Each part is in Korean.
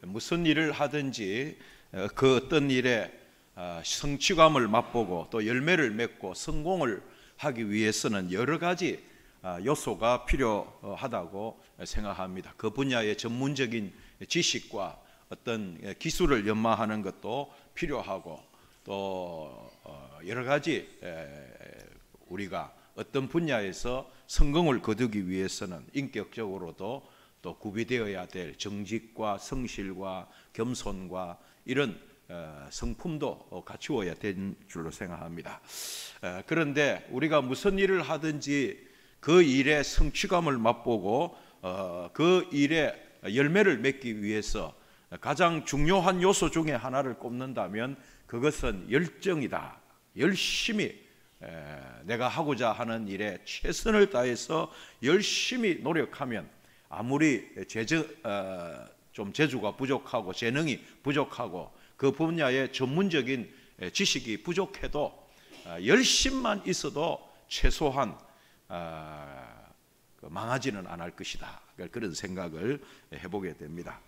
무슨 일을 하든지 그 어떤 일에 성취감을 맛보고 또 열매를 맺고 성공을 하기 위해서는 여러 가지 요소가 필요하다고 생각합니다. 그 분야의 전문적인 지식과 어떤 기술을 연마하는 것도 필요하고 또 여러 가지 우리가 어떤 분야에서 성공을 거두기 위해서는 인격적으로도 또 구비되어야 될 정직과 성실과 겸손과 이런 성품도 갖추어야 되는 줄로 생각합니다. 그런데 우리가 무슨 일을 하든지 그 일의 성취감을 맛보고 그 일의 열매를 맺기 위해서 가장 중요한 요소 중에 하나를 꼽는다면 그것은 열정이다. 열심히 내가 하고자 하는 일에 최선을 다해서 열심히 노력하면 아무리 좀 재주가 부족하고 재능이 부족하고 그 분야의 전문적인 지식이 부족해도 열심만 있어도 최소한 망하지는 않을 것이다. 그런 생각을 해보게 됩니다.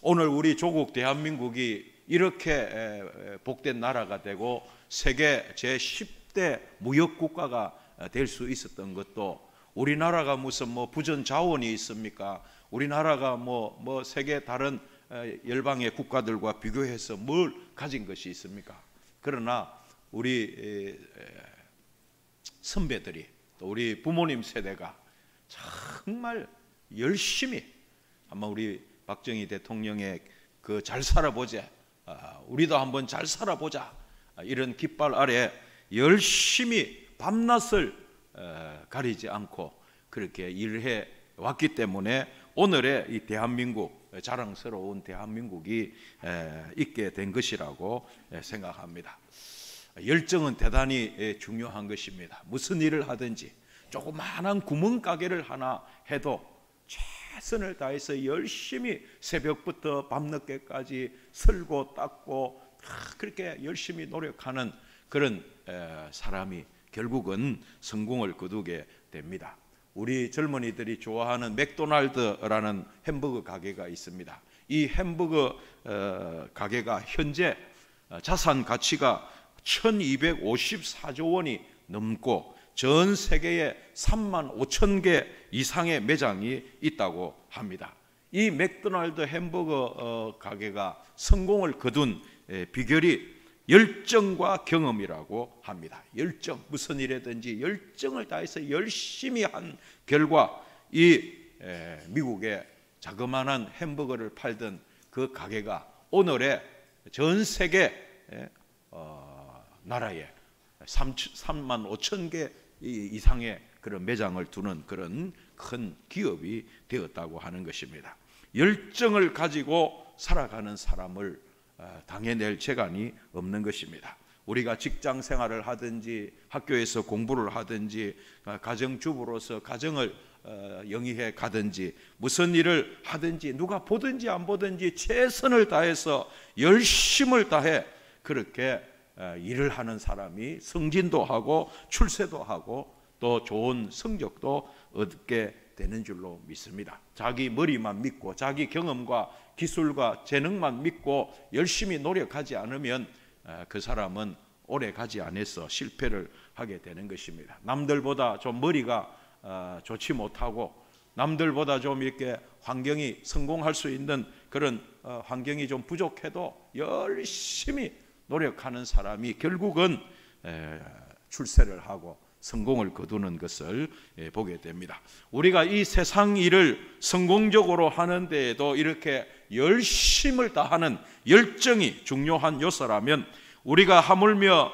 오늘 우리 조국 대한민국이 이렇게 복된 나라가 되고 세계 제10대 무역국가가 될 수 있었던 것도 우리나라가 무슨 부전 자원이 있습니까? 우리나라가 세계 다른 열방의 국가들과 비교해서 뭘 가진 것이 있습니까? 그러나 우리 선배들이 또 우리 부모님 세대가 정말 열심히 아마 우리 박정희 대통령의 그 잘 살아보자, 우리도 한번 잘 살아보자 이런 깃발 아래 열심히 밤낮을 가리지 않고 그렇게 일해 왔기 때문에 오늘의 이 대한민국, 자랑스러운 대한민국이 있게 된 것이라고 생각합니다. 열정은 대단히 중요한 것입니다. 무슨 일을 하든지 조그마한 구멍가게를 하나 해도 최선을 다해서 열심히 새벽부터 밤늦게까지 설고 닦고 그렇게 열심히 노력하는 그런 사람이 결국은 성공을 거두게 됩니다. 우리 젊은이들이 좋아하는 맥도날드라는 햄버거 가게가 있습니다. 이 햄버거 가게가 현재 자산 가치가 1254조 원이 넘고 전 세계에 3만 5천 개 이상의 매장이 있다고 합니다. 이 맥도날드 햄버거 가게가 성공을 거둔 비결이 열정과 경험이라고 합니다. 열정, 무슨 일이든지 열정을 다해서 열심히 한 결과 이 미국의 자그마한 햄버거를 팔던 그 가게가 오늘의 전 세계 나라에 3만 5천 개 이상의 그런 매장을 두는 그런 큰 기업이 되었다고 하는 것입니다. 열정을 가지고 살아가는 사람을 당해낼 재간이 없는 것입니다. 우리가 직장 생활을 하든지 학교에서 공부를 하든지 가정주부로서 가정을 영위해 가든지 무슨 일을 하든지 누가 보든지 안 보든지 최선을 다해서 열심을 다해 그렇게 일을 하는 사람이 승진도 하고 출세도 하고 또 좋은 성적도 얻게 되는 줄로 믿습니다. 자기 머리만 믿고 자기 경험과 기술과 재능만 믿고 열심히 노력하지 않으면 그 사람은 오래 가지 않아서 실패를 하게 되는 것입니다. 남들보다 좀 머리가 좋지 못하고 남들보다 좀 이렇게 환경이 성공할 수 있는 그런 환경이 좀 부족해도 열심히 노력하는 사람이 결국은 출세를 하고 성공을 거두는 것을 보게 됩니다. 우리가 이 세상 일을 성공적으로 하는 데에도 이렇게 열심을 다하는 열정이 중요한 요소라면 우리가 하물며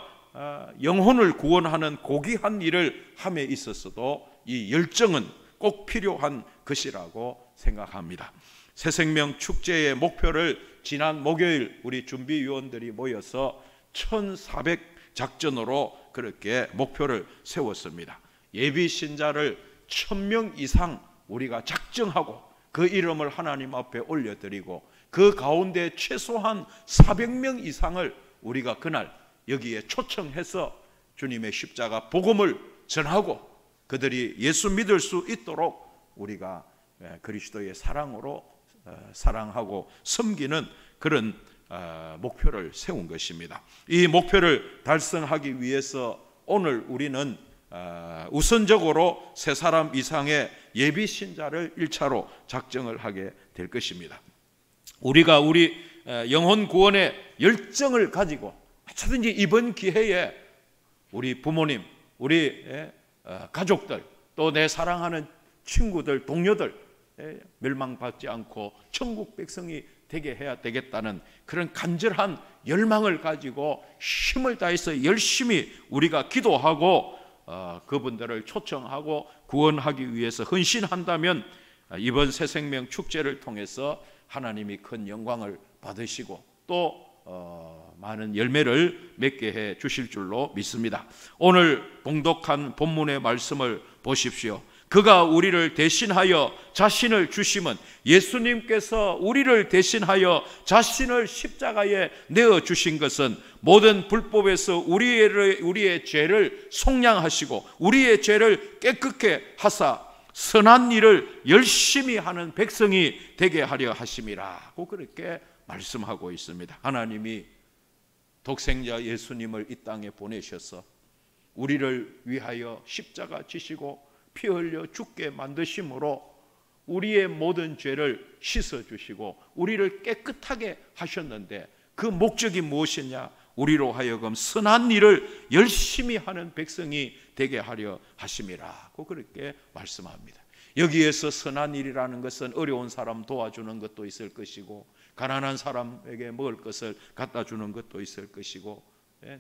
영혼을 구원하는 고귀한 일을 함에 있어서도 이 열정은 꼭 필요한 것이라고 생각합니다. 새생명 축제의 목표를 지난 목요일 우리 준비위원들이 모여서 1400 작전으로 그렇게 목표를 세웠습니다. 예비 신자를 1000명 이상 우리가 작정하고 그 이름을 하나님 앞에 올려드리고 그 가운데 최소한 400명 이상을 우리가 그날 여기에 초청해서 주님의 십자가 복음을 전하고 그들이 예수 믿을 수 있도록 우리가 그리스도의 사랑으로 사랑하고 섬기는 그런 목표를 세운 것입니다. 이 목표를 달성하기 위해서 오늘 우리는 우선적으로 3사람 이상의 예비 신자를 1차로 작정을 하게 될 것입니다. 우리가 우리 영혼 구원의 열정을 가지고 어쩌든지 이번 기회에 우리 부모님, 우리 가족들, 또 내 사랑하는 친구들, 동료들 멸망받지 않고 천국 백성이 되게 해야 되겠다는 그런 간절한 열망을 가지고 힘을 다해서 열심히 우리가 기도하고 그분들을 초청하고 구원하기 위해서 헌신한다면 이번 새생명 축제를 통해서 하나님이 큰 영광을 받으시고 또 많은 열매를 맺게 해 주실 줄로 믿습니다. 오늘 봉독한 본문의 말씀을 보십시오. 그가 우리를 대신하여 자신을 주심은 예수님께서 우리를 대신하여 자신을 십자가에 내어 주신 것은 모든 불법에서 우리의 죄를 속량하시고 우리의 죄를 깨끗게 하사 선한 일을 열심히 하는 백성이 되게 하려 하심이라고 그렇게 말씀하고 있습니다. 하나님이 독생자 예수님을 이 땅에 보내셔서 우리를 위하여 십자가 지시고 피 흘려 죽게 만드심으로 우리의 모든 죄를 씻어주시고 우리를 깨끗하게 하셨는데 그 목적이 무엇이냐? 우리로 하여금 선한 일을 열심히 하는 백성이 되게 하려 하심이라고 그렇게 말씀합니다. 여기에서 선한 일이라는 것은 어려운 사람 도와주는 것도 있을 것이고 가난한 사람에게 먹을 것을 갖다 주는 것도 있을 것이고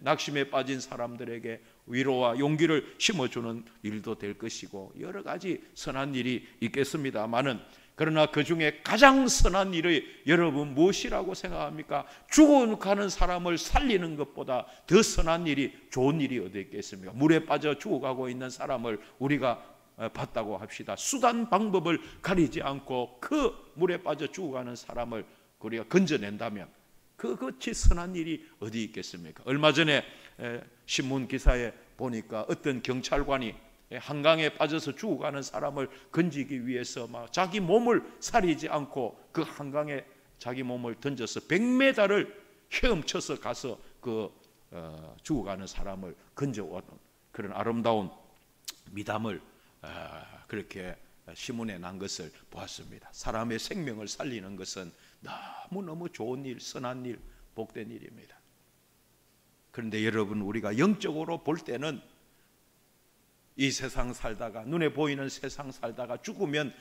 낙심에 빠진 사람들에게 위로와 용기를 심어주는 일도 될 것이고 여러 가지 선한 일이 있겠습니다마는 그러나 그 중에 가장 선한 일이 여러분 무엇이라고 생각합니까? 죽어가는 사람을 살리는 것보다 더 선한 일이 좋은 일이 어디 있겠습니까? 물에 빠져 죽어가고 있는 사람을 우리가 봤다고 합시다. 수단 방법을 가리지 않고 그 물에 빠져 죽어가는 사람을 우리가 건져낸다면 그것이 선한 일이 어디 있겠습니까? 얼마 전에 신문 기사에 보니까 어떤 경찰관이 한강에 빠져서 죽어가는 사람을 건지기 위해서 막 자기 몸을 사리지 않고 그 한강에 자기 몸을 던져서 100m를 헤엄쳐서 가서 그 죽어가는 사람을 건져오는 그런 아름다운 미담을 그렇게 신문에 난 것을 보았습니다. 사람의 생명을 살리는 것은 너무너무 좋은 일, 선한 일, 복된 일입니다. 그런데 여러분 우리가 영적으로 볼 때는 이 세상 살다가 눈에 보이는 세상 살다가 죽으면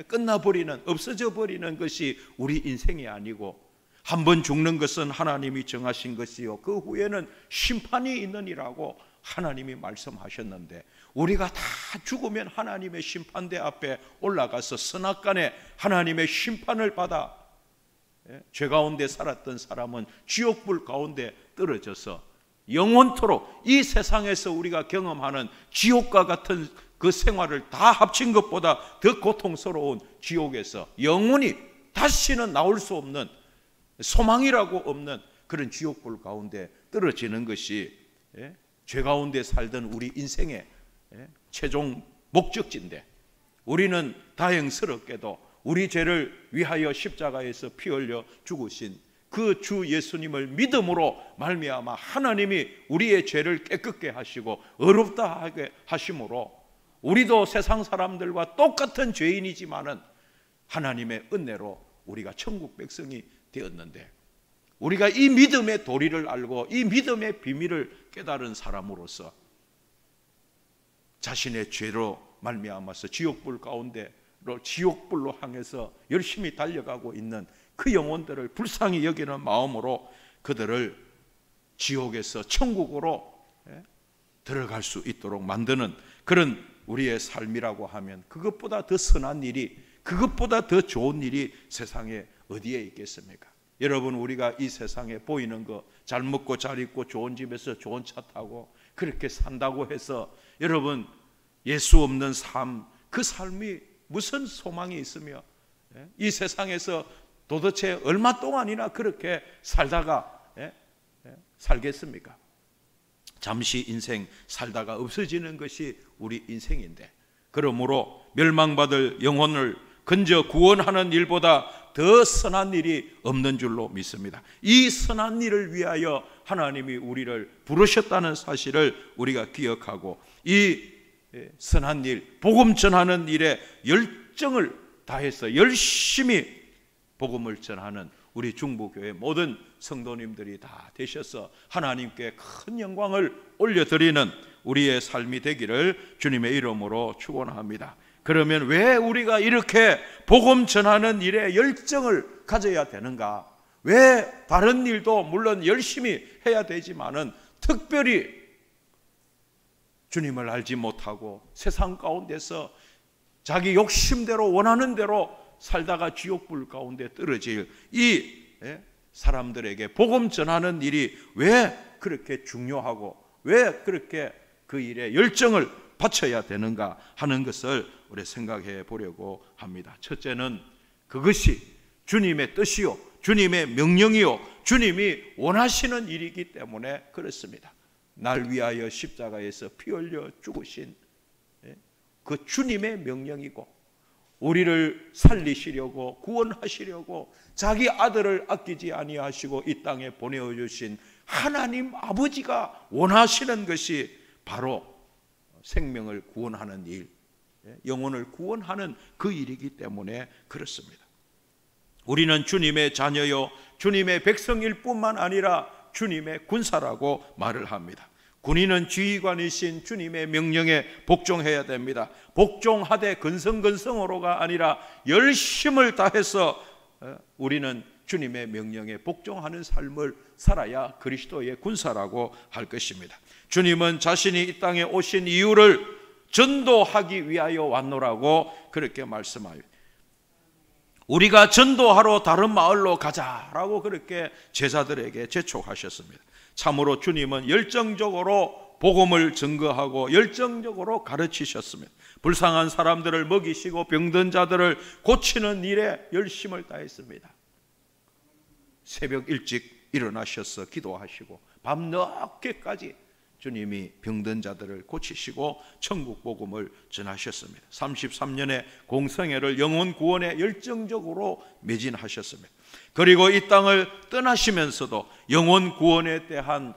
끝나버리는 없어져 버리는 것이 우리 인생이 아니고 한 번 죽는 것은 하나님이 정하신 것이요 그 후에는 심판이 있느니라고 하나님이 말씀하셨는데 우리가 다 죽으면 하나님의 심판대 앞에 올라가서 선악간에 하나님의 심판을 받아 죄 가운데 살았던 사람은 지옥불 가운데 떨어져서 영원토록 이 세상에서 우리가 경험하는 지옥과 같은 그 생활을 다 합친 것보다 더 고통스러운 지옥에서 영원히 다시는 나올 수 없는 소망이라고 없는 그런 지옥불 가운데 떨어지는 것이 죄 가운데 살던 우리 인생의 최종 목적지인데 우리는 다행스럽게도 우리 죄를 위하여 십자가에서 피 흘려 죽으신 그 주 예수님을 믿음으로 말미암아 하나님이 우리의 죄를 깨끗게 하시고 의롭다 하게 하심으로 우리도 세상 사람들과 똑같은 죄인이지만은 하나님의 은혜로 우리가 천국 백성이 되었는데 우리가 이 믿음의 도리를 알고 이 믿음의 비밀을 깨달은 사람으로서 자신의 죄로 말미암아서 지옥불 가운데로 지옥불로 향해서 열심히 달려가고 있는 그 영혼들을 불쌍히 여기는 마음으로 그들을 지옥에서 천국으로 들어갈 수 있도록 만드는 그런 우리의 삶이라고 하면 그것보다 더 선한 일이 그것보다 더 좋은 일이 세상에 어디에 있겠습니까? 여러분 우리가 이 세상에 보이는 거 잘 먹고 잘 입고 좋은 집에서 좋은 차 타고 그렇게 산다고 해서 여러분 예수 없는 삶 그 삶이 무슨 소망이 있으며 이 세상에서 도대체 얼마 동안이나 그렇게 살다가 살겠습니까? 잠시 인생 살다가 없어지는 것이 우리 인생인데 그러므로 멸망받을 영혼을 건져 구원하는 일보다 더 선한 일이 없는 줄로 믿습니다. 이 선한 일을 위하여 하나님이 우리를 부르셨다는 사실을 우리가 기억하고 이 선한 일, 복음 전하는 일에 열정을 다해서 열심히 복음을 전하는 우리 중부교회 모든 성도님들이 다 되셔서 하나님께 큰 영광을 올려드리는 우리의 삶이 되기를 주님의 이름으로 축원합니다. 그러면 왜 우리가 이렇게 복음 전하는 일에 열정을 가져야 되는가? 왜 다른 일도 물론 열심히 해야 되지만은 특별히 주님을 알지 못하고 세상 가운데서 자기 욕심대로 원하는 대로 살다가 지옥불 가운데 떨어질 이 사람들에게 복음 전하는 일이 왜 그렇게 중요하고 왜 그렇게 그 일에 열정을 바쳐야 되는가 하는 것을 우리 생각해 보려고 합니다. 첫째는 그것이 주님의 뜻이요, 주님의 명령이요, 주님이 원하시는 일이기 때문에 그렇습니다. 날 위하여 십자가에서 피 흘려 죽으신 그 주님의 명령이고, 우리를 살리시려고 구원하시려고 자기 아들을 아끼지 아니하시고 이 땅에 보내주신 하나님 아버지가 원하시는 것이 바로 생명을 구원하는 일, 영혼을 구원하는 그 일이기 때문에 그렇습니다. 우리는 주님의 자녀요, 주님의 백성일 뿐만 아니라 주님의 군사라고 말을 합니다. 군인은 지휘관이신 주님의 명령에 복종해야 됩니다. 복종하되 근성근성으로가 아니라 열심을 다해서 우리는 주님의 명령에 복종하는 삶을 살아야 그리스도의 군사라고 할 것입니다. 주님은 자신이 이 땅에 오신 이유를 전도하기 위하여 왔노라고 그렇게 말씀하여, 우리가 전도하러 다른 마을로 가자라고 그렇게 제자들에게 재촉하셨습니다. 참으로 주님은 열정적으로 복음을 증거하고 열정적으로 가르치셨습니다. 불쌍한 사람들을 먹이시고 병든 자들을 고치는 일에 열심을 다했습니다. 새벽 일찍 일어나셔서 기도하시고 밤 늦게까지 주님이 병든 자들을 고치시고 천국 복음을 전하셨습니다. 33년의 공생애를 영혼 구원에 열정적으로 매진하셨습니다. 그리고 이 땅을 떠나시면서도 영혼 구원에 대한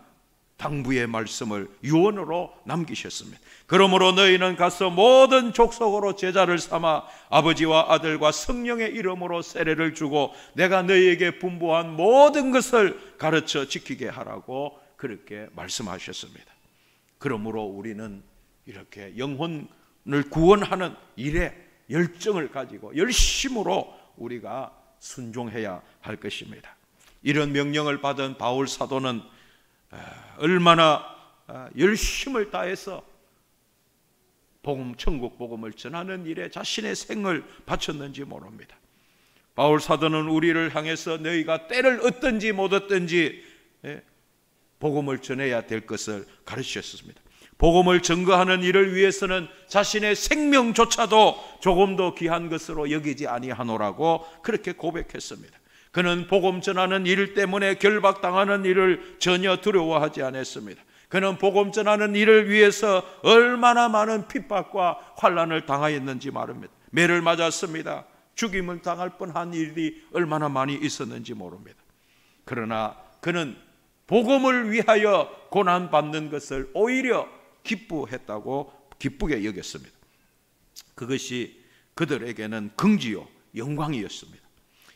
당부의 말씀을 유언으로 남기셨습니다. 그러므로 너희는 가서 모든 족속으로 제자를 삼아 아버지와 아들과 성령의 이름으로 세례를 주고 내가 너희에게 분부한 모든 것을 가르쳐 지키게 하라고 그렇게 말씀하셨습니다. 그러므로 우리는 이렇게 영혼을 구원하는 일에 열정을 가지고 열심으로 우리가 순종해야 할 것입니다. 이런 명령을 받은 바울 사도는 얼마나 열심을 다해서 복음, 천국 복음을 전하는 일에 자신의 생을 바쳤는지 모릅니다. 바울 사도는 우리를 향해서 너희가 때를 얻든지 못 얻든지 복음을 전해야 될 것을 가르치셨습니다. 복음을 증거하는 일을 위해서는 자신의 생명조차도 조금 더 귀한 것으로 여기지 아니하노라고 그렇게 고백했습니다. 그는 복음 전하는 일 때문에 결박당하는 일을 전혀 두려워하지 않았습니다. 그는 복음 전하는 일을 위해서 얼마나 많은 핍박과 환난을 당하였는지 말입니다. 매를 맞았습니다. 죽임을 당할 뻔한 일이 얼마나 많이 있었는지 모릅니다. 그러나 그는 복음을 위하여 고난받는 것을 오히려 기쁘게 여겼습니다. 그것이 그들에게는 긍지요 영광이었습니다.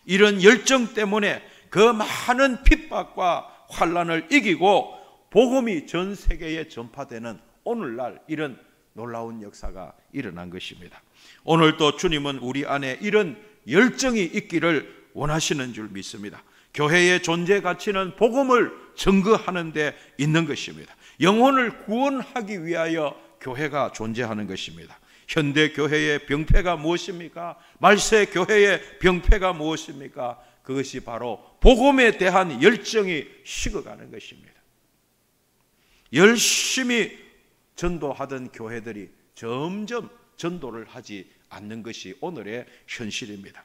이런 열정 때문에 그 많은 핍박과 환난을 이기고 복음이 전 세계에 전파되는 오늘날 이런 놀라운 역사가 일어난 것입니다. 오늘도 주님은 우리 안에 이런 열정이 있기를 원하시는 줄 믿습니다. 교회의 존재 가치는 복음을 증거하는 데 있는 것입니다. 영혼을 구원하기 위하여 교회가 존재하는 것입니다. 현대 교회의 병폐가 무엇입니까? 말세 교회의 병폐가 무엇입니까? 그것이 바로 복음에 대한 열정이 식어가는 것입니다. 열심히 전도하던 교회들이 점점 전도를 하지 않는 것이 오늘의 현실입니다.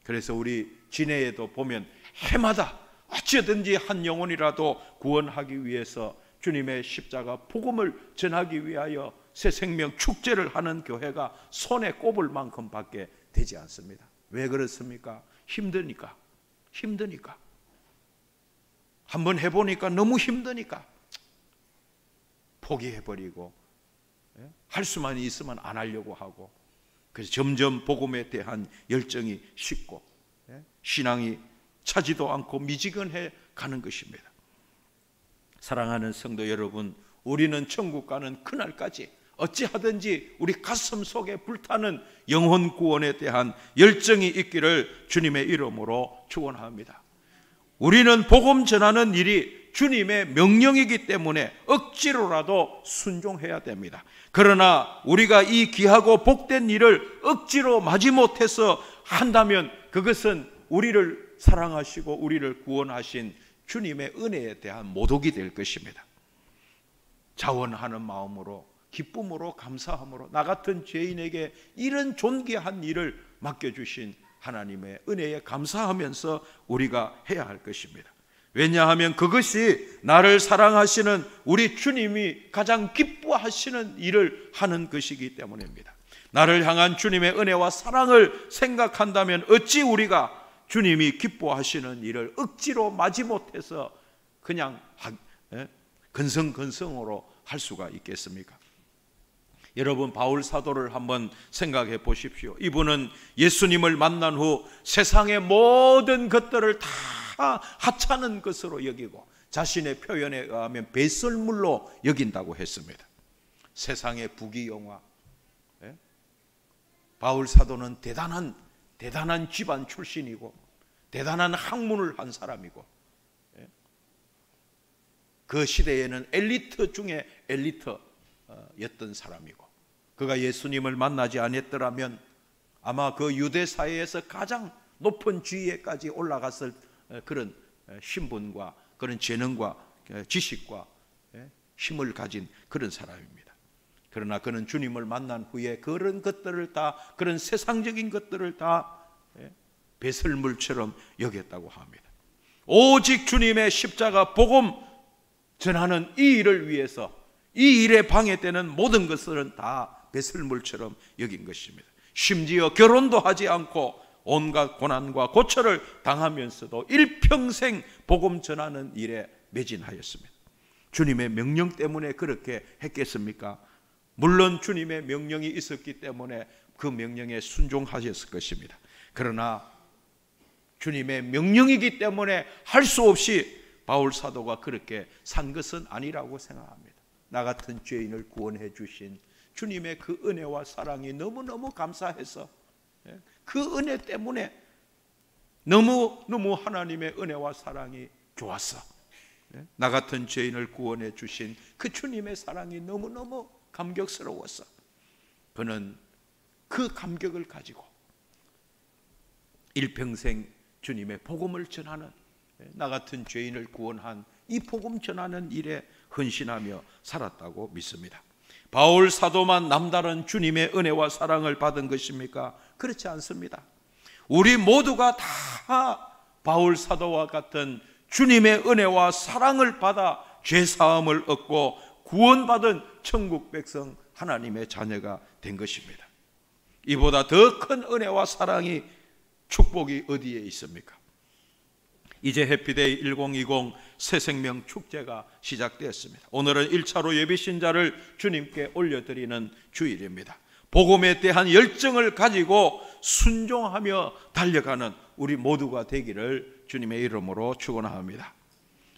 그래서 우리 진해에도 보면 해마다 어찌든지 한 영혼이라도 구원하기 위해서 주님의 십자가 복음을 전하기 위하여 새 생명 축제를 하는 교회가 손에 꼽을 만큼밖에 되지 않습니다. 왜 그렇습니까? 힘드니까. 한번 해보니까 너무 힘드니까 포기해버리고 할 수만 있으면 안 하려고 하고, 그래서 점점 복음에 대한 열정이 식고 신앙이 차지도 않고 미지근해 가는 것입니다. 사랑하는 성도 여러분, 우리는 천국 가는 그날까지 어찌하든지 우리 가슴 속에 불타는 영혼 구원에 대한 열정이 있기를 주님의 이름으로 축원합니다. 우리는 복음 전하는 일이 주님의 명령이기 때문에 억지로라도 순종해야 됩니다. 그러나 우리가 이 귀하고 복된 일을 억지로 마지못해서 한다면 그것은 우리를 사랑하시고 우리를 구원하신 주님의 은혜에 대한 모독이 될 것입니다. 자원하는 마음으로, 기쁨으로, 감사함으로 나 같은 죄인에게 이런 존귀한 일을 맡겨주신 하나님의 은혜에 감사하면서 우리가 해야 할 것입니다. 왜냐하면 그것이 나를 사랑하시는 우리 주님이 가장 기뻐하시는 일을 하는 것이기 때문입니다. 나를 향한 주님의 은혜와 사랑을 생각한다면 어찌 우리가 주님이 기뻐하시는 일을 억지로 마지못해서 그냥 근성근성으로 할 수가 있겠습니까? 여러분, 바울 사도를 한번 생각해 보십시오. 이분은 예수님을 만난 후 세상의 모든 것들을 다 하찮은 것으로 여기고 자신의 표현에 의하면 배설물로 여긴다고 했습니다. 세상의 부귀영화. 바울 사도는 대단한 집안 출신이고 대단한 학문을 한 사람이고 그 시대에는 엘리트 중에 엘리트였던 사람이고, 그가 예수님을 만나지 않았더라면 아마 그 유대 사회에서 가장 높은 지위에까지 올라갔을 그런 신분과 그런 재능과 지식과 힘을 가진 그런 사람입니다. 그러나 그는 주님을 만난 후에 그런 것들을 다, 그런 세상적인 것들을 다 배설물처럼 여겼다고 합니다. 오직 주님의 십자가 복음 전하는 이 일을 위해서 이 일에 방해되는 모든 것들은 다 배설물처럼 여긴 것입니다. 심지어 결혼도 하지 않고 온갖 고난과 고초를 당하면서도 일평생 복음 전하는 일에 매진하였습니다. 주님의 명령 때문에 그렇게 했겠습니까? 물론 주님의 명령이 있었기 때문에 그 명령에 순종하셨을 것입니다. 그러나 주님의 명령이기 때문에 할 수 없이 바울 사도가 그렇게 산 것은 아니라고 생각합니다. 나 같은 죄인을 구원해 주신 주님의 그 은혜와 사랑이 너무너무 감사해서 그 은혜 때문에 너무 하나님의 은혜와 사랑이 좋았어. 나 같은 죄인을 구원해 주신 그 주님의 사랑이 너무너무 감격스러웠어. 그는 그 감격을 가지고 일평생 주님의 복음을 전하는, 나 같은 죄인을 구원한 이 복음 전하는 일에 헌신하며 살았다고 믿습니다. 바울 사도만 남다른 주님의 은혜와 사랑을 받은 것입니까? 그렇지 않습니다. 우리 모두가 다 바울 사도와 같은 주님의 은혜와 사랑을 받아 죄사함을 얻고 구원받은 천국 백성 하나님의 자녀가 된 것입니다. 이보다 더 큰 은혜와 사랑이, 축복이 어디에 있습니까? 이제 해피데이 1020 새생명 축제가 시작되었습니다. 오늘은 1차로 예비신자를 주님께 올려드리는 주일입니다. 복음에 대한 열정을 가지고 순종하며 달려가는 우리 모두가 되기를 주님의 이름으로 축원합니다.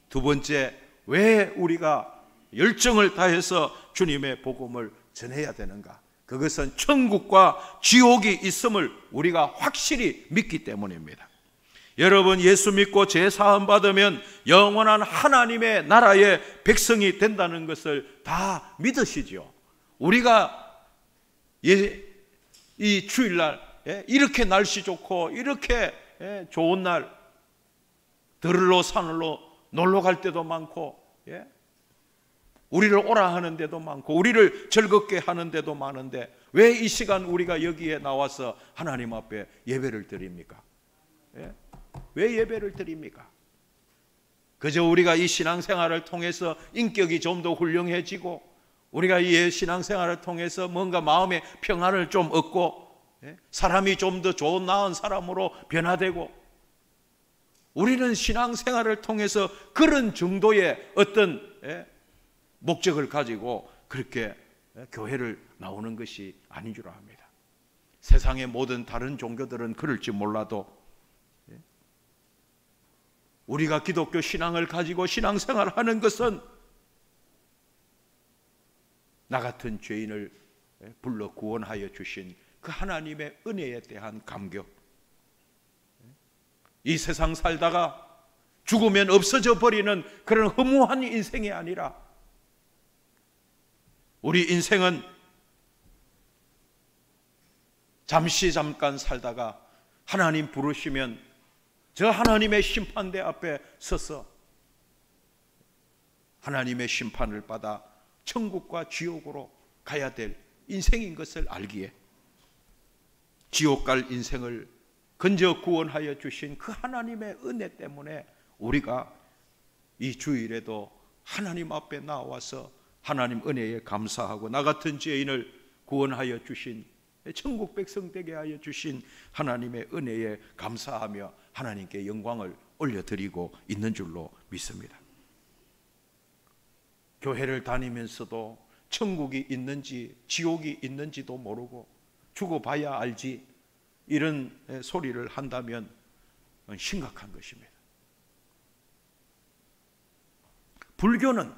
두 번째, 왜 우리가 열정을 다해서 주님의 복음을 전해야 되는가? 그것은 천국과 지옥이 있음을 우리가 확실히 믿기 때문입니다. 여러분, 예수 믿고 죄사함 받으면 영원한 하나님의 나라의 백성이 된다는 것을 다 믿으시죠. 우리가 이 주일날 이렇게 날씨 좋고 이렇게 좋은 날 들로 산으로 놀러 갈 때도 많고, 우리를 오라 하는 데도 많고 우리를 즐겁게 하는 데도 많은데 왜 이 시간 우리가 여기에 나와서 하나님 앞에 예배를 드립니까? 왜 예배를 드립니까? 그저 우리가 이 신앙생활을 통해서 인격이 좀 더 훌륭해지고 우리가 이 신앙생활을 통해서 뭔가 마음의 평안을 좀 얻고 사람이 좀 더 좋은 나은 사람으로 변화되고, 우리는 신앙생활을 통해서 그런 정도의 어떤 목적을 가지고 그렇게 교회를 나오는 것이 아닌 줄 압니다. 세상의 모든 다른 종교들은 그럴지 몰라도 우리가 기독교 신앙을 가지고 신앙생활을 하는 것은 나 같은 죄인을 불러 구원하여 주신 그 하나님의 은혜에 대한 감격, 이 세상 살다가 죽으면 없어져 버리는 그런 허무한 인생이 아니라, 우리 인생은 잠깐 살다가 하나님 부르시면 저 하나님의 심판대 앞에 서서 하나님의 심판을 받아 천국과 지옥으로 가야 될 인생인 것을 알기에, 지옥 갈 인생을 건져 구원하여 주신 그 하나님의 은혜 때문에 우리가 이 주일에도 하나님 앞에 나와서 하나님 은혜에 감사하고, 나 같은 죄인을 구원하여 주신, 천국 백성 되게 하여 주신 하나님의 은혜에 감사하며 하나님께 영광을 올려드리고 있는 줄로 믿습니다. 교회를 다니면서도 천국이 있는지 지옥이 있는지도 모르고 죽어봐야 알지, 이런 소리를 한다면 심각한 것입니다. 불교는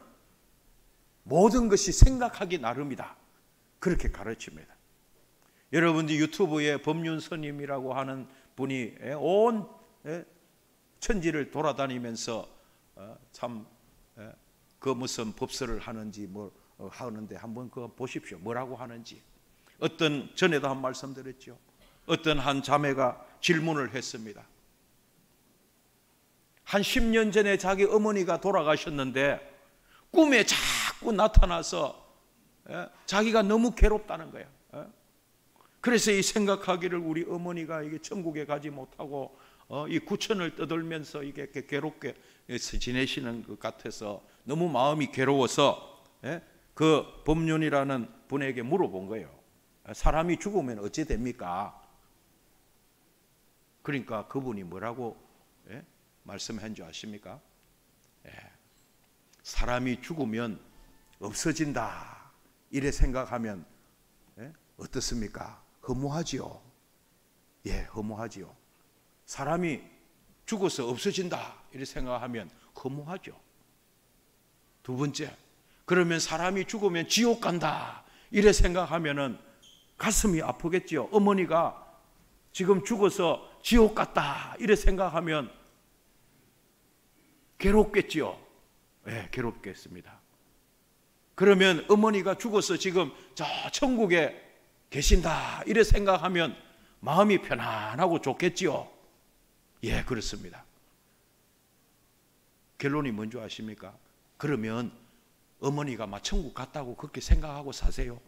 모든 것이 생각하기 나름이다, 그렇게 가르칩니다. 여러분들 유튜브에 법륜 스님이라고 하는 분이 온 천지를 돌아다니면서 참 그 무슨 법설을 하는지 뭐 하는데 한번 그거 보십시오. 뭐라고 하는지. 어떤, 전에도 한 말씀 드렸죠. 어떤 한 자매가 질문을 했습니다. 한 10년 전에 자기 어머니가 돌아가셨는데 꿈에 자꾸 나타나서 자기가 너무 괴롭다는 거예요. 그래서 이 생각하기를 우리 어머니가 이게 천국에 가지 못하고 이 구천을 떠돌면서 이게 괴롭게 지내시는 것 같아서 너무 마음이 괴로워서 그 법륜이라는 분에게 물어본 거예요. 사람이 죽으면 어찌 됩니까? 그러니까 그분이 뭐라고 말씀한 줄 아십니까? 사람이 죽으면 없어진다, 이래 생각하면 어떻습니까? 허무하지요. 예, 허무하지요. 사람이 죽어서 없어진다, 이래 생각하면 허무하죠. 두 번째, 그러면 사람이 죽으면 지옥 간다, 이래 생각하면은 가슴이 아프겠지요. 어머니가 지금 죽어서 지옥 갔다, 이래 생각하면 괴롭겠지요. 예, 괴롭겠습니다. 그러면 어머니가 죽어서 지금 저 천국에 계신다, 이래 생각하면 마음이 편안하고 좋겠지요. 예, 그렇습니다. 결론이 뭔지 아십니까? 그러면 어머니가 막 천국 갔다고 그렇게 생각하고 사세요.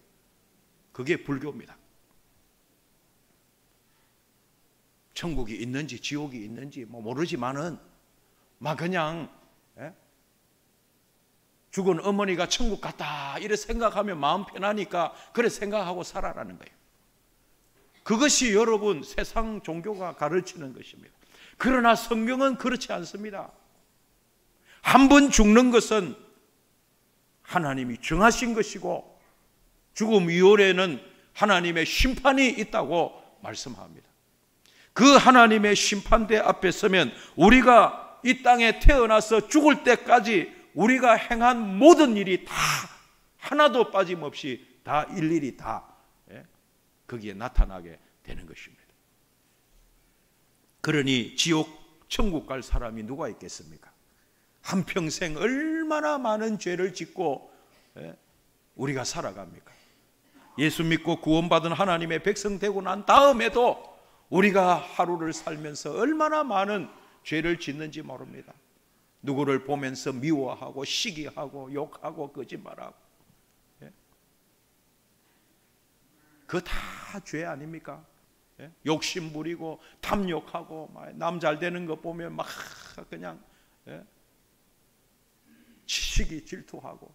그게 불교입니다. 천국이 있는지 지옥이 있는지 뭐 모르지만은 막 그냥 죽은 어머니가 천국 갔다, 이래 생각하면 마음 편하니까 그래 생각하고 살아라는 거예요. 그것이 여러분 세상 종교가 가르치는 것입니다. 그러나 성경은 그렇지 않습니다. 한 번 죽는 것은 하나님이 정하신 것이고, 죽음 이후에는 하나님의 심판이 있다고 말씀합니다. 그 하나님의 심판대 앞에 서면 우리가 이 땅에 태어나서 죽을 때까지 우리가 행한 모든 일이 다 하나도 빠짐없이 다 일일이 다 거기에 나타나게 되는 것입니다. 그러니 지옥, 천국 갈 사람이 누가 있겠습니까? 한평생 얼마나 많은 죄를 짓고 우리가 살아갑니까? 예수 믿고 구원받은 하나님의 백성 되고 난 다음에도 우리가 하루를 살면서 얼마나 많은 죄를 짓는지 모릅니다. 누구를 보면서 미워하고 시기하고 욕하고 거짓말하고, 그거 다 죄 아닙니까? 욕심 부리고 탐욕하고 남 잘 되는 거 보면 막 그냥 시기 질투하고,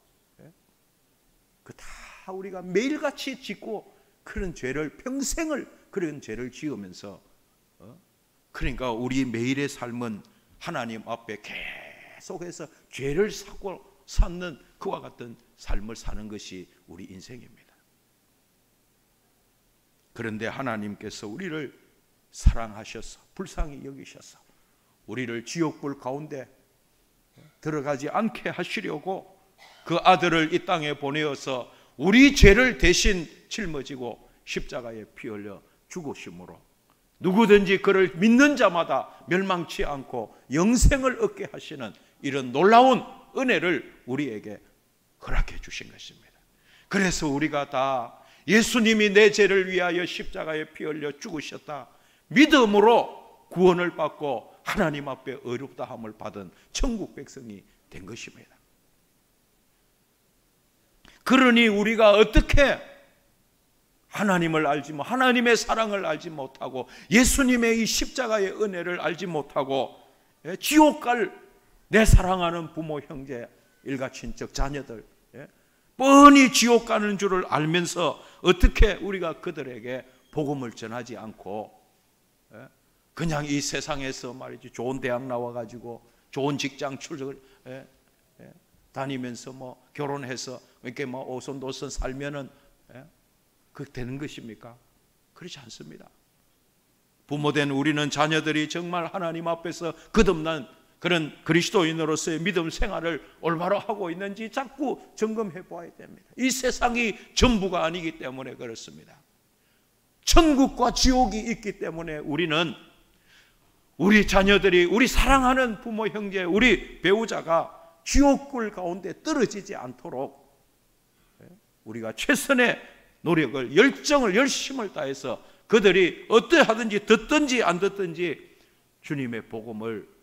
그 다 우리가 매일같이 짓고 그런 죄를 평생을 그런 죄를 지으면서 그러니까 우리 매일의 삶은 하나님 앞에 계속해서 죄를 쌓는 그와 같은 삶을 사는 것이 우리 인생입니다. 그런데 하나님께서 우리를 사랑하셔서 불쌍히 여기셔서 우리를 지옥불 가운데 들어가지 않게 하시려고 그 아들을 이 땅에 보내어서 우리 죄를 대신 짊어지고 십자가에 피 흘려 죽으심으로 누구든지 그를 믿는 자마다 멸망치 않고 영생을 얻게 하시는 이런 놀라운 은혜를 우리에게 허락해 주신 것입니다. 그래서 우리가 다 예수님이 내 죄를 위하여 십자가에 피 흘려 죽으셨다 믿음으로 구원을 받고 하나님 앞에 의롭다함을 받은 천국 백성이 된 것입니다. 그러니 우리가 어떻게 하나님을 알지 못, 하나님의 사랑을 알지 못하고 예수님의 이 십자가의 은혜를 알지 못하고 지옥 갈 내 사랑하는 부모, 형제, 일가, 친척, 자녀들 뻔히 지옥 가는 줄을 알면서 어떻게 우리가 그들에게 복음을 전하지 않고 그냥 이 세상에서 말이지 좋은 대학 나와가지고 좋은 직장 출석을 다니면서 뭐 결혼해서 이렇게 뭐 오손도손 살면은 그렇게 되는 것입니까? 그렇지 않습니다. 부모된 우리는 자녀들이 정말 하나님 앞에서 거듭난 그런 그리스도인으로서의 믿음 생활을 올바로 하고 있는지 자꾸 점검해 보아야 됩니다. 이 세상이 전부가 아니기 때문에 그렇습니다. 천국과 지옥이 있기 때문에 우리는 우리 자녀들이, 우리 사랑하는 부모, 형제, 우리 배우자가 지옥불 가운데 떨어지지 않도록 우리가 최선의 노력을, 열정을, 열심을 다해서 그들이 어떠하든지 듣든지 안 듣든지 주님의 복음을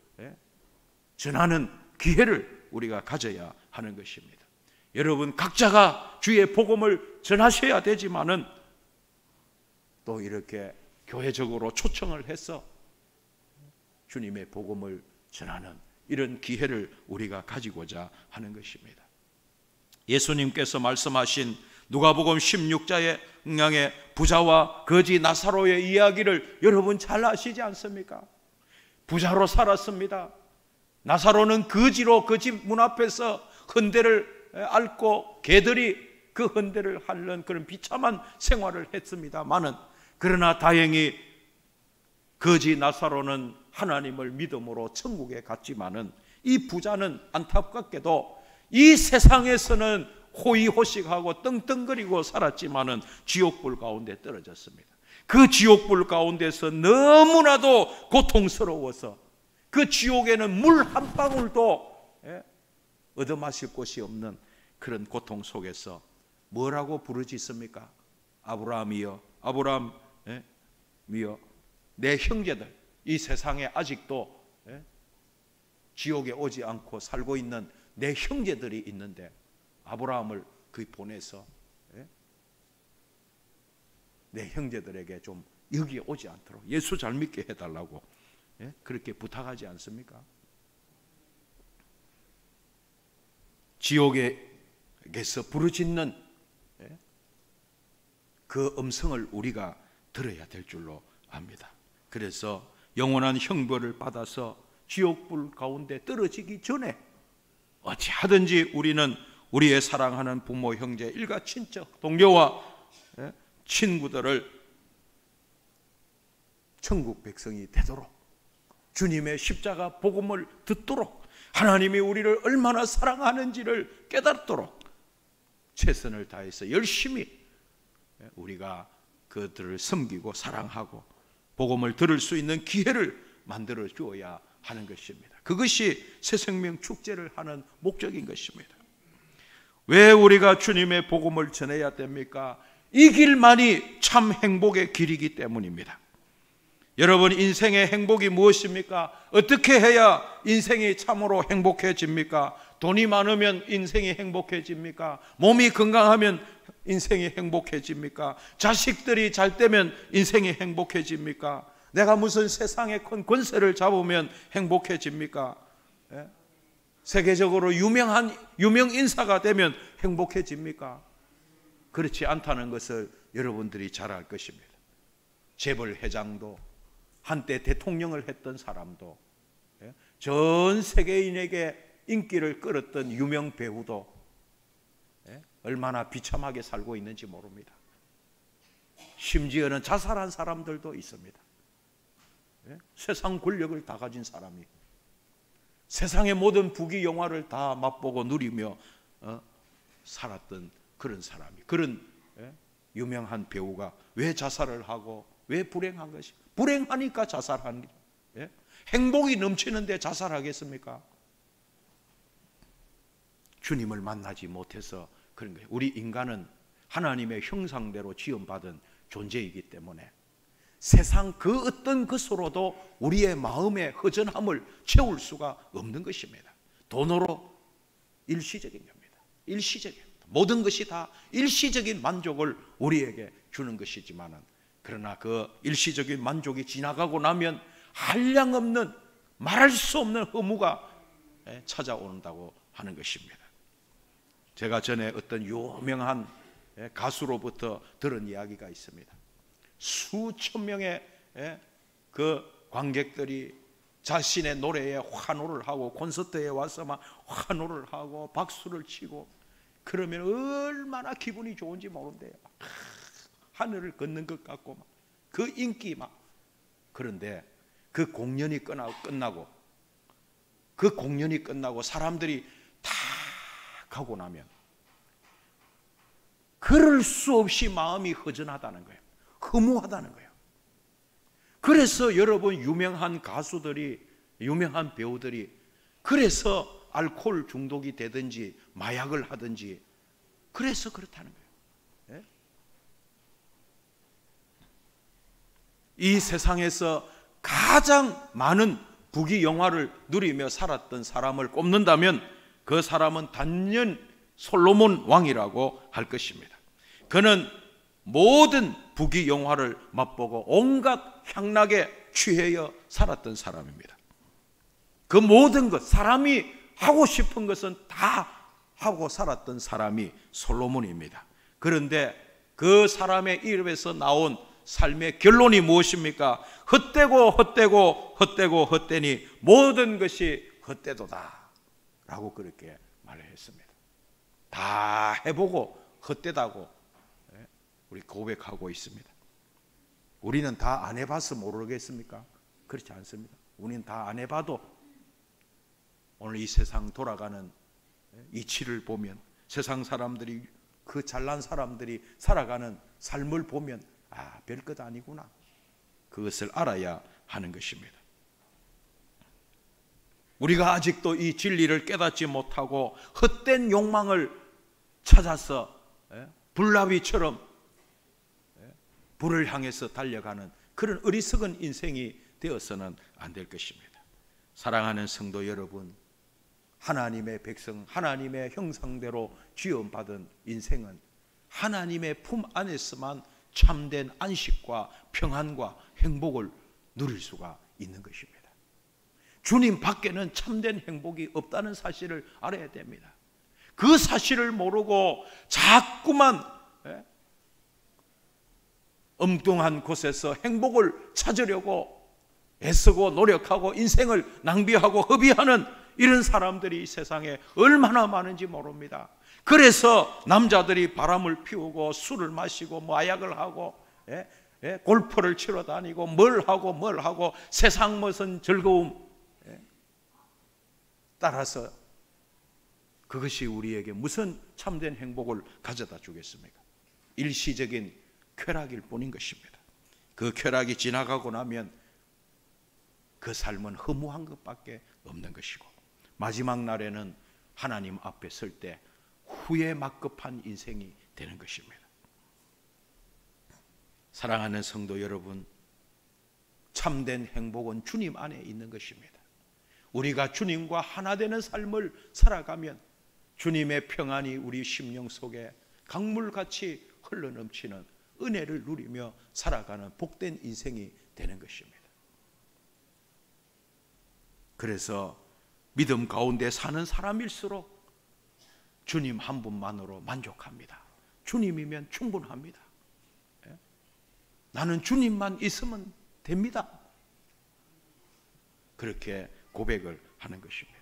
전하는 기회를 우리가 가져야 하는 것입니다. 여러분 각자가 주의 복음을 전하셔야 되지만은 또 이렇게 교회적으로 초청을 해서 주님의 복음을 전하는 이런 기회를 우리가 가지고자 하는 것입니다. 예수님께서 말씀하신 누가복음 16장의 부자와 거지 나사로의 이야기를 여러분 잘 아시지 않습니까? 부자로 살았습니다. 나사로는 거지로 그 집 문 앞에서 헌대를 앓고 개들이 그 헌대를 핥는 그런 비참한 생활을 했습니다마는 그러나 다행히 거지 나사로는 하나님을 믿음으로 천국에 갔지만은 이 부자는 안타깝게도 이 세상에서는 호의호식하고 떵떵거리고 살았지만은 지옥불 가운데 떨어졌습니다. 그 지옥불 가운데서 너무나도 고통스러워서 그 지옥에는 물 한 방울도 얻어마실 곳이 없는 그런 고통 속에서 뭐라고 부르짖습니까? 아브라함이여, 아브라함이여, 내 형제들 이 세상에 아직도 지옥에 오지 않고 살고 있는 내 형제들이 있는데 아브라함을 보내서 내 형제들에게 좀 여기 오지 않도록 예수 잘 믿게 해달라고 그렇게 부탁하지 않습니까? 지옥에서 부르짖는 그 음성을 우리가 들어야 될 줄로 압니다. 그래서 영원한 형벌을 받아서 지옥불 가운데 떨어지기 전에 어찌하든지 우리는 우리의 사랑하는 부모, 형제, 일가, 친척, 동료와 친구들을 천국 백성이 되도록 주님의 십자가 복음을 듣도록 하나님이 우리를 얼마나 사랑하는지를 깨닫도록 최선을 다해서 열심히 우리가 그들을 섬기고 사랑하고 복음을 들을 수 있는 기회를 만들어 주어야 하는 것입니다. 그것이 새생명 축제를 하는 목적인 것입니다. 왜 우리가 주님의 복음을 전해야 됩니까? 이 길만이 참 행복의 길이기 때문입니다. 여러분 인생의 행복이 무엇입니까? 어떻게 해야 인생이 참으로 행복해집니까? 돈이 많으면 인생이 행복해집니까? 몸이 건강하면 인생이 행복해집니까? 자식들이 잘 되면 인생이 행복해집니까? 내가 무슨 세상에 큰 권세를 잡으면 행복해집니까? 세계적으로 유명 인사가 되면 행복해집니까? 그렇지 않다는 것을 여러분들이 잘 알 것입니다. 재벌 회장도, 한때 대통령을 했던 사람도, 전 세계인에게 인기를 끌었던 유명 배우도 얼마나 비참하게 살고 있는지 모릅니다. 심지어는 자살한 사람들도 있습니다. 세상 권력을 다 가진 사람이 세상의 모든 부귀 영화를 다 맛보고 누리며 살았던 그런 사람이, 그런 유명한 배우가 왜 자살을 하고 왜 불행한 것이? 불행하니까 자살하는 거죠. 행복이 넘치는데 자살하겠습니까? 주님을 만나지 못해서 그런 거예요. 우리 인간은 하나님의 형상대로 지음받은 존재이기 때문에 세상 그 어떤 것으로도 우리의 마음의 허전함을 채울 수가 없는 것입니다. 돈으로 일시적인 겁니다. 일시적인, 모든 것이 다 일시적인 만족을 우리에게 주는 것이지만은, 그러나 그 일시적인 만족이 지나가고 나면 한량없는, 말할 수 없는 허무가 찾아온다고 하는 것입니다. 제가 전에 어떤 유명한 가수로부터 들은 이야기가 있습니다. 수천 명의 그 관객들이 자신의 노래에 환호를 하고 콘서트에 와서 막 환호를 하고 박수를 치고 그러면 얼마나 기분이 좋은지 모른대요. 하늘을 걷는 것 같고 그 인기 막. 그런데 그 공연이 끝나고 사람들이 다 가고 나면 그럴 수 없이 마음이 허전하다는 거예요. 허무하다는 거예요. 그래서 여러분, 유명한 가수들이, 유명한 배우들이 그래서 알코올 중독이 되든지 마약을 하든지 그래서 그렇다는 거예요. 이 세상에서 가장 많은 부귀 영화를 누리며 살았던 사람을 꼽는다면 그 사람은 단연 솔로몬 왕이라고 할 것입니다. 그는 모든 부귀 영화를 맛보고 온갖 향락에 취하여 살았던 사람입니다. 그 모든 것, 사람이 하고 싶은 것은 다 하고 살았던 사람이 솔로몬입니다. 그런데 그 사람의 입에서 나온 삶의 결론이 무엇입니까? 헛되니 모든 것이 헛되도다 라고 그렇게 말을 했습니다. 다 해보고 헛되다고 우리 고백하고 있습니다. 우리는 다 안 해봐서 모르겠습니까? 그렇지 않습니다. 우리는 다 안 해봐도 오늘 이 세상 돌아가는 이치를 보면, 세상 사람들이, 그 잘난 사람들이 살아가는 삶을 보면 별것 아니구나, 그것을 알아야 하는 것입니다. 우리가 아직도 이 진리를 깨닫지 못하고 헛된 욕망을 찾아서 불나비처럼 불을 향해서 달려가는 그런 어리석은 인생이 되어서는 안 될 것입니다. 사랑하는 성도 여러분, 하나님의 백성, 하나님의 형상대로 지음받은 인생은 하나님의 품 안에서만 참된 안식과 평안과 행복을 누릴 수가 있는 것입니다. 주님 밖에는 참된 행복이 없다는 사실을 알아야 됩니다. 그 사실을 모르고 자꾸만 엉뚱한 곳에서 행복을 찾으려고 애쓰고 노력하고 인생을 낭비하고 허비하는 이런 사람들이 이 세상에 얼마나 많은지 모릅니다. 그래서 남자들이 바람을 피우고 술을 마시고 마약을 하고 골프를 치러 다니고 뭘 하고 세상 무슨 즐거움 따라서 그것이 우리에게 무슨 참된 행복을 가져다 주겠습니까? 일시적인 쾌락일 뿐인 것입니다. 그 쾌락이 지나가고 나면 그 삶은 허무한 것밖에 없는 것이고, 마지막 날에는 하나님 앞에 설 때 후회 막급한 인생이 되는 것입니다. 사랑하는 성도 여러분, 참된 행복은 주님 안에 있는 것입니다. 우리가 주님과 하나 되는 삶을 살아가면 주님의 평안이 우리 심령 속에 강물같이 흘러넘치는 은혜를 누리며 살아가는 복된 인생이 되는 것입니다. 그래서 믿음 가운데 사는 사람일수록 주님 한 분만으로 만족합니다. 주님이면 충분합니다. 나는 주님만 있으면 됩니다. 그렇게 고백을 하는 것입니다.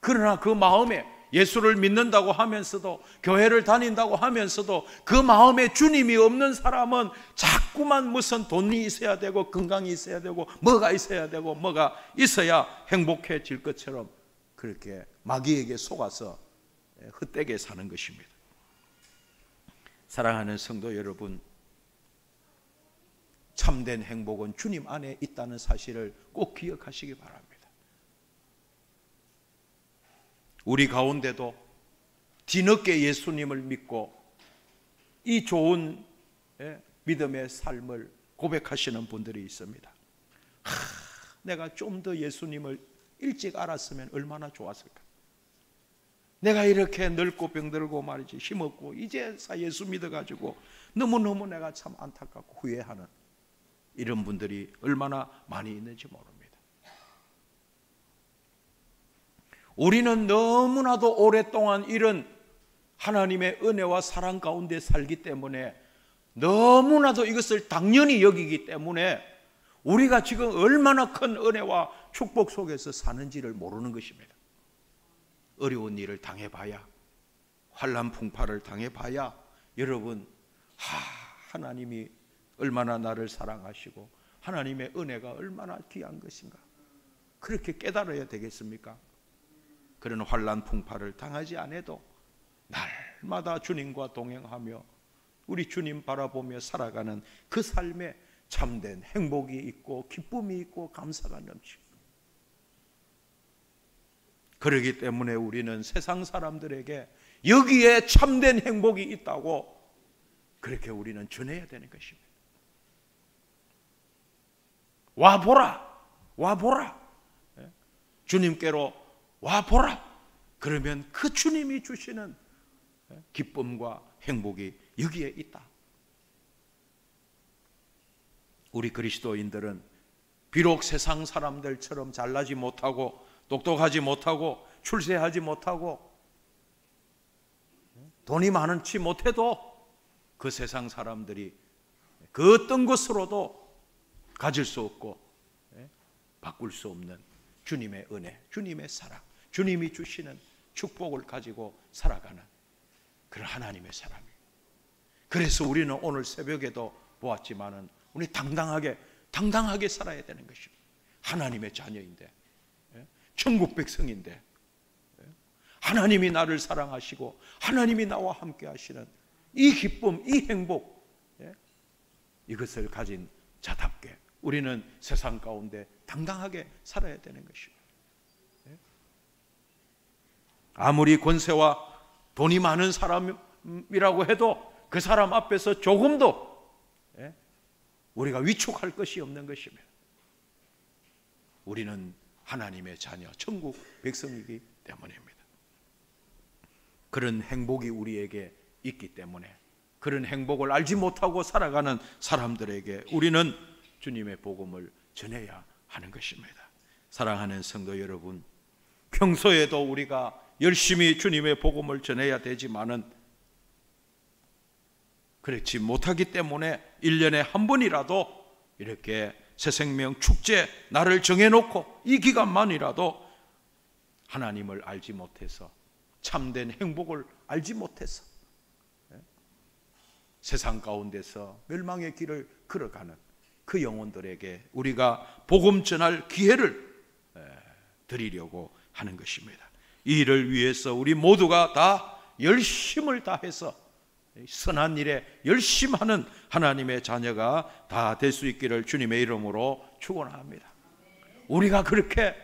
그러나 그 마음에 예수를 믿는다고 하면서도, 교회를 다닌다고 하면서도 그 마음에 주님이 없는 사람은 자꾸만 무슨 돈이 있어야 되고 건강이 있어야 되고 뭐가 있어야 되고 뭐가 있어야 행복해질 것처럼 그렇게 마귀에게 속아서 헛되게 사는 것입니다. 사랑하는 성도 여러분, 참된 행복은 주님 안에 있다는 사실을 꼭 기억하시기 바랍니다. 우리 가운데도 뒤늦게 예수님을 믿고 이 좋은 믿음의 삶을 고백하시는 분들이 있습니다. 내가 좀 더 예수님을 일찍 알았으면 얼마나 좋았을까. 내가 이렇게 늙고 병들고 말이지 힘없고 이제서 예수 믿어가지고 너무너무 내가 참 안타깝고 후회하는 이런 분들이 얼마나 많이 있는지 모릅니다. 우리는 너무나도 오랫동안 이런 하나님의 은혜와 사랑 가운데 살기 때문에 너무나도 이것을 당연히 여기기 때문에 우리가 지금 얼마나 큰 은혜와 축복 속에서 사는지를 모르는 것입니다. 어려운 일을 당해봐야, 환난 풍파를 당해봐야 여러분, 하나님이 얼마나 나를 사랑하시고 하나님의 은혜가 얼마나 귀한 것인가, 그렇게 깨달아야 되겠습니까? 그런 환난 풍파를 당하지 않아도 날마다 주님과 동행하며 우리 주님 바라보며 살아가는 그 삶에 참된 행복이 있고 기쁨이 있고 감사가 넘치고, 그러기 때문에 우리는 세상 사람들에게 여기에 참된 행복이 있다고 그렇게 우리는 전해야 되는 것입니다. 와보라, 와보라, 주님께로 와보라. 그러면 그 주님이 주시는 기쁨과 행복이 여기에 있다. 우리 그리스도인들은 비록 세상 사람들처럼 잘나지 못하고 똑똑하지 못하고 출세하지 못하고 돈이 많지 못해도 그 세상 사람들이 그 어떤 것으로도 가질 수 없고 바꿀 수 없는 주님의 은혜, 주님의 사랑, 주님이 주시는 축복을 가지고 살아가는 그런 하나님의 사람이에요. 그래서 우리는 오늘 새벽에도 보았지만은 우리 당당하게 살아야 되는 것입니다. 하나님의 자녀인데, 천국 백성인데, 하나님이 나를 사랑하시고 하나님이 나와 함께 하시는 이 기쁨, 이 행복, 이것을 가진 자답게 우리는 세상 가운데 당당하게 살아야 되는 것입니다. 아무리 권세와 돈이 많은 사람이라고 해도 그 사람 앞에서 조금도 우리가 위축할 것이 없는 것입니다. 우리는 하나님의 자녀, 천국 백성이기 때문입니다. 그런 행복이 우리에게 있기 때문에 그런 행복을 알지 못하고 살아가는 사람들에게 우리는 주님의 복음을 전해야 하는 것입니다. 사랑하는 성도 여러분, 평소에도 우리가 열심히 주님의 복음을 전해야 되지만은 그렇지 못하기 때문에 1년에 한 번이라도 이렇게 새생명 축제 날을 정해놓고 이 기간만이라도 하나님을 알지 못해서 참된 행복을 알지 못해서 세상 가운데서 멸망의 길을 걸어가는 그 영혼들에게 우리가 복음 전할 기회를 드리려고 하는 것입니다. 이 일을 위해서 우리 모두가 다 열심을 다해서 선한 일에 열심하는 하나님의 자녀가 다 될 수 있기를 주님의 이름으로 축원합니다. 우리가 그렇게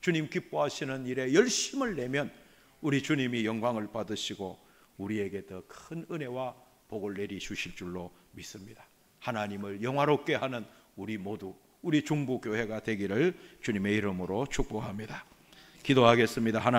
주님 기뻐하시는 일에 열심을 내면 우리 주님이 영광을 받으시고 우리에게 더 큰 은혜와 복을 내리주실 줄로 믿습니다. 하나님을 영화롭게 하는 우리 모두, 우리 중부교회가 되기를 주님의 이름으로 축복합니다. 기도하겠습니다.